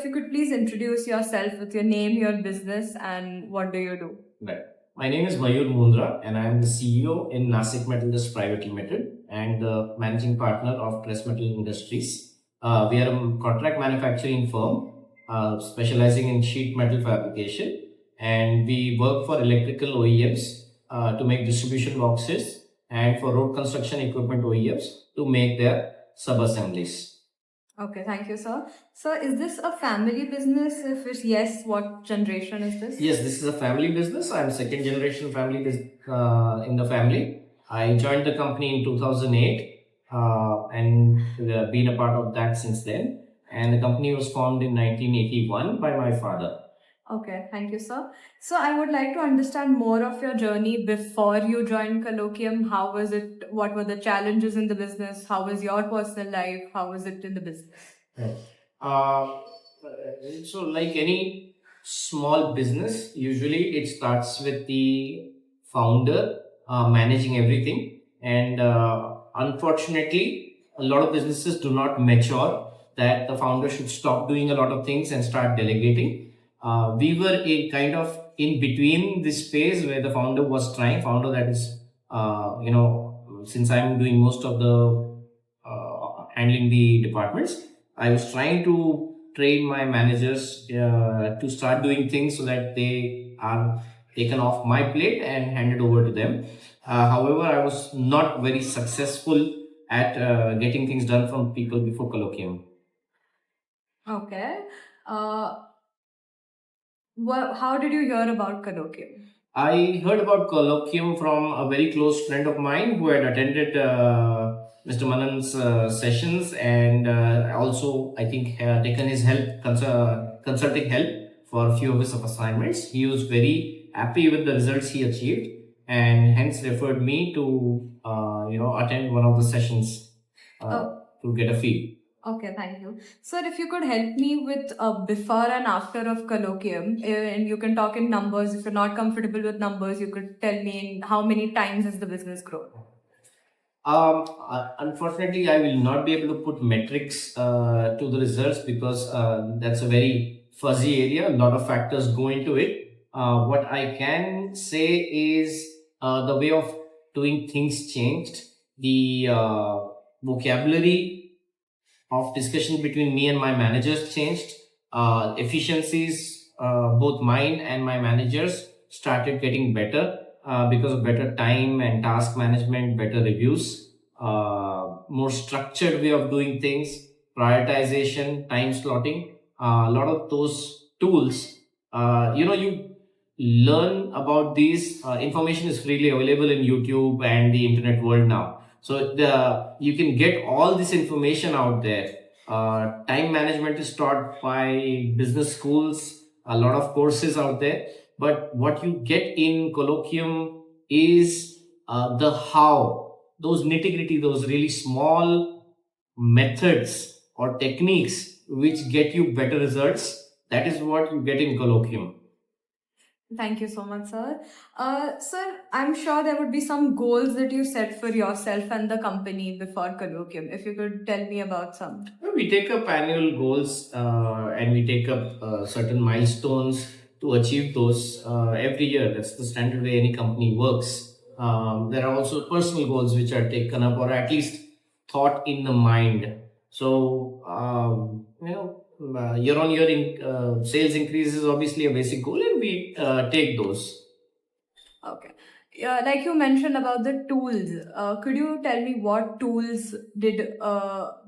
if you could please introduce yourself with your name, your business, and what do you do? Right. My name is Mayur Mundra, and I am the CEO in Nasik Metals Private Limited and the managing partner of Press Metal Industries. We are a contract manufacturing firm specializing in sheet metal fabrication, and we work for electrical OEMs to make distribution boxes and for road construction equipment OEMs to make their sub assemblies. Okay, thank you, sir. Sir, is this a family business? If it's yes, what generation is this? Yes, this is a family business. I'm second generation family in the family. I joined the company in 2008 and been a part of that since then. And the company was formed in 1981 by my father. Okay, thank you, sir. So I would like to understand more of your journey before you joined Colloquium. How was it? What were the challenges in the business? How was your personal life? How was it in the business? Right. Uh, so, like any small business, usually it starts with the founder managing everything, and unfortunately, a lot of businesses do not mature that the founder should stop doing a lot of things and start delegating. We were a kind of in between this phase where the founder was trying, founder that is, since I'm doing most of the handling the departments, I was trying to train my managers to start doing things so that they are taken off my plate and handed over to them. However, I was not very successful at getting things done from people before Colloquium. Okay. Uh, how did you hear about Colloquium? I heard about Colloquium from a very close friend of mine who had attended Mr. Manan's sessions and also, I think, taken his help, consulting help for a few of his assignments. He was very happy with the results he achieved and hence referred me to, attend one of the sessions to get a feel. Okay, thank you. Sir, if you could help me with before and after of Colloquium, and you can talk in numbers. If you're not comfortable with numbers, you could tell me in how many times has the business grown? Unfortunately, I will not be able to put metrics to the results because that's a very fuzzy area. A lot of factors go into it. What I can say is the way of doing things changed. The vocabulary of discussion between me and my managers changed. Efficiencies, both mine and my managers, started getting better because of better time and task management, better reviews, more structured way of doing things, prioritization, time slotting. A lot of those tools, you learn about these. Information is freely available in YouTube and the internet world now. So you can get all this information out there. Time management is taught by business schools, a lot of courses out there. But what you get in Colloquium is the how, those nitty gritty, those really small methods or techniques which get you better results. That is what you get in Colloquium. Thank you so much, sir. Sir, I'm sure there would be some goals that you set for yourself and the company before Colloquium. If you could tell me about some. We take up annual goals and we take up certain milestones to achieve those every year. That's the standard way any company works. There are also personal goals which are taken up or at least thought in the mind. So, year on year sales increase is obviously a basic goal and we take those. Okay. Yeah, like you mentioned about the tools, could you tell me what tools did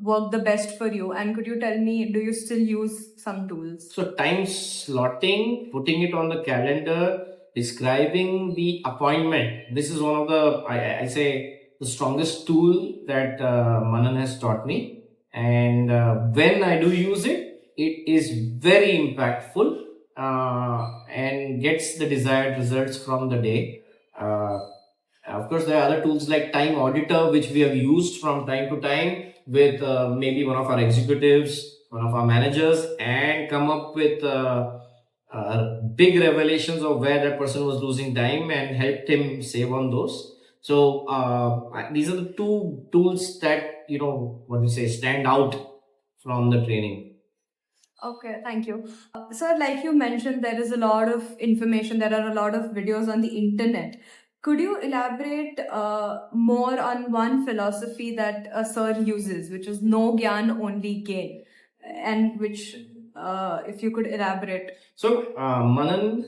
work the best for you? And could you tell me, do you still use some tools? So, time slotting, putting it on the calendar, describing the appointment. This is one of the, I say, the strongest tool that Manan has taught me. And when I do use it, it is very impactful and gets the desired results from the day. Of course, there are other tools like Time Auditor, which we have used from time to time with maybe one of our executives, one of our managers, and come up with big revelations of where that person was losing time and helped him save on those. So these are the two tools that stand out from the training. Okay, thank you. So, like you mentioned, there is a lot of information, there are a lot of videos on the internet. Could you elaborate more on one philosophy that a sir uses, which is no gyan, only gain? And which, if you could elaborate. So Manan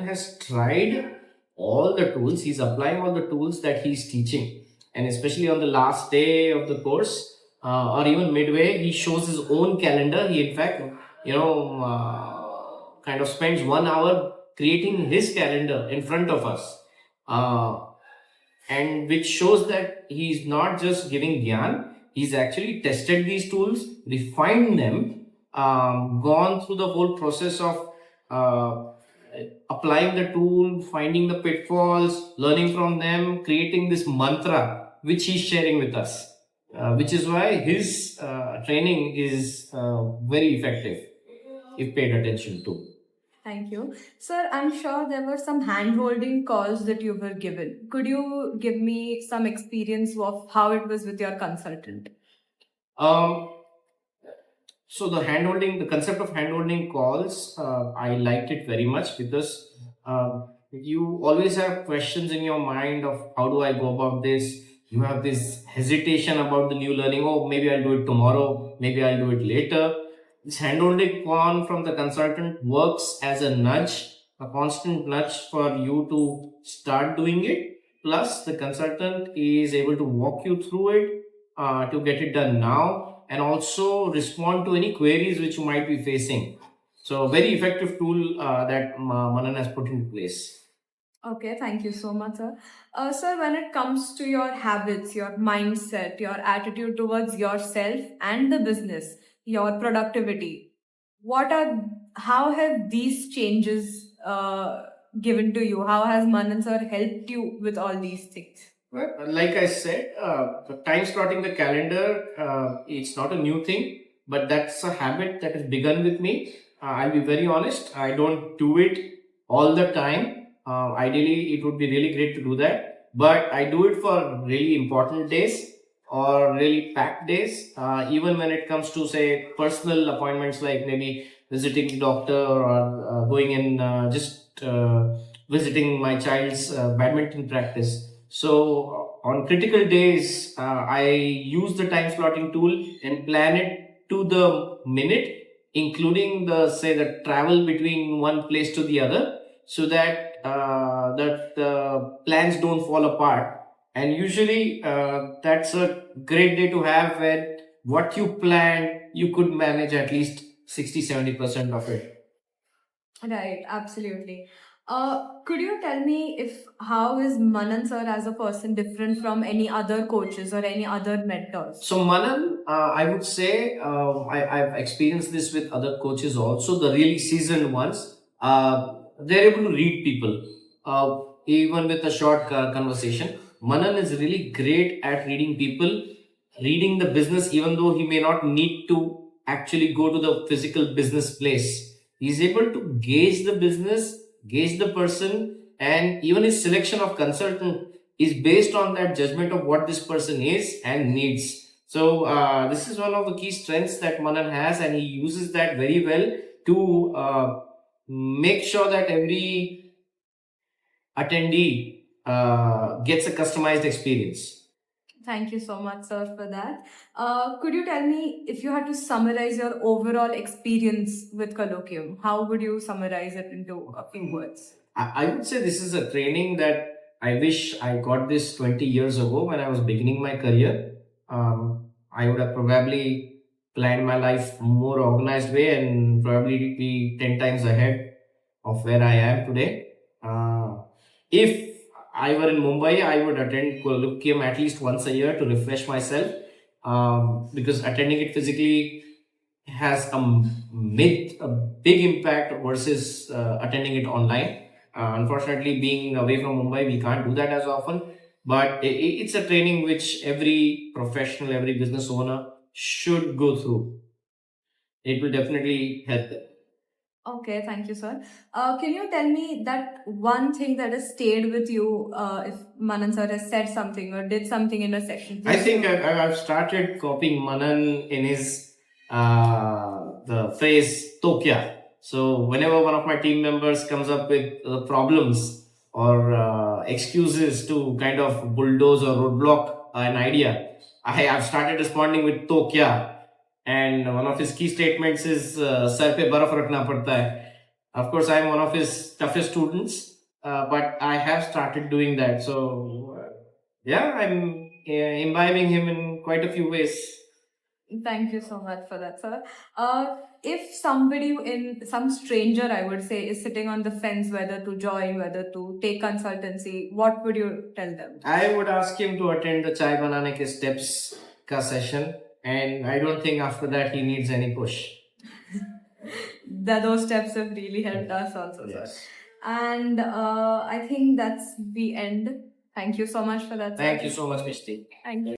has tried all the tools. He's applying all the tools that he's teaching, and especially on the last day of the course, or even midway, he shows his own calendar. He, in fact, kind of spends 1 hour creating his calendar in front of us. And which shows that he's not just giving gyan, he's actually tested these tools, refined them, gone through the whole process of applying the tool, finding the pitfalls, learning from them, creating this mantra which he's sharing with us, which is why his training is very effective if paid attention to. Thank you. Sir, I'm sure there were some hand-holding calls that you were given. Could you give me some experience of how it was with your consultant? Um, so the concept of handholding calls, I liked it very much because you always have questions in your mind of how do I go about this. You have this hesitation about the new learning. Oh, maybe I'll do it tomorrow. Maybe I'll do it later. This handholding call from the consultant works as a nudge, a constant nudge for you to start doing it. Plus, the consultant is able to walk you through it to get it done now and also respond to any queries which you might be facing. So, a very effective tool that Manan has put in place. Okay, thank you so much, sir. Sir, when it comes to your habits, your mindset, your attitude towards yourself and the business, your productivity, how have these changes given to you? How has Manan sir helped you with all these things? Well, like I said, the time slotting the calendar, it's not a new thing, but that's a habit that has begun with me. I'll be very honest, I don't do it all the time. Ideally, it would be really great to do that, but I do it for really important days or really packed days. Even when it comes to, say, personal appointments like maybe visiting the doctor or going in just visiting my child's badminton practice. So on critical days, I use the time slotting tool and plan it to the minute, including the say the travel between one place to the other, so that that the plans don't fall apart. And usually, that's a great day to have where what you planned you could manage at least 60-70% of it. Right, absolutely. Could you tell me if how is Manan sir as a person different from any other coaches or any other mentors? So Manan, I would say I've experienced this with other coaches also. The really seasoned ones, they're able to read people, even with a short conversation. Manan is really great at reading people, reading the business, even though he may not need to actually go to the physical business place. He's able to gauge the business, gauge the person, and even his selection of consultant is based on that judgment of what this person is and needs. So this is one of the key strengths that Manan has, and he uses that very well to make sure that every attendee gets a customized experience. Thank you so much, sir, for that. Could you tell me if you had to summarize your overall experience with colloquium, how would you summarize it into a few words? I would say this is a training that I wish I got this 20 years ago when I was beginning my career. I would have probably planned my life more organized way and probably be 10 times ahead of where I am today. If I were in Mumbai, I would attend colloquium at least once a year to refresh myself, because attending it physically has a big impact versus attending it online. Unfortunately, being away from Mumbai, we can't do that as often. But it's a training which every professional, every business owner should go through. It will definitely help them. Okay, thank you, sir. Can you tell me that one thing that has stayed with you if Manan sir has said something or did something in a session? I think I've started copying Manan in his the phrase Tokya. So whenever one of my team members comes up with problems or excuses to kind of bulldoze or roadblock an idea, I have started responding with Tokya. And one of his key statements is "Sar pe baraf rakhna padta hai." Of course, I'm one of his toughest students, but I have started doing that. So yeah, I'm imbibing him in quite a few ways. Thank you so much for that, sir. If somebody some stranger, I would say, is sitting on the fence whether to join, whether to take consultancy, what would you tell them? I would ask him to attend the Chai Banane Ke Steps ka session, and I don't think after that he needs any push. Those steps have really helped us also, Yes. sir. And I think that's the end. Thank you so much for that, sir. Thank you so much, Mishti. Thank you.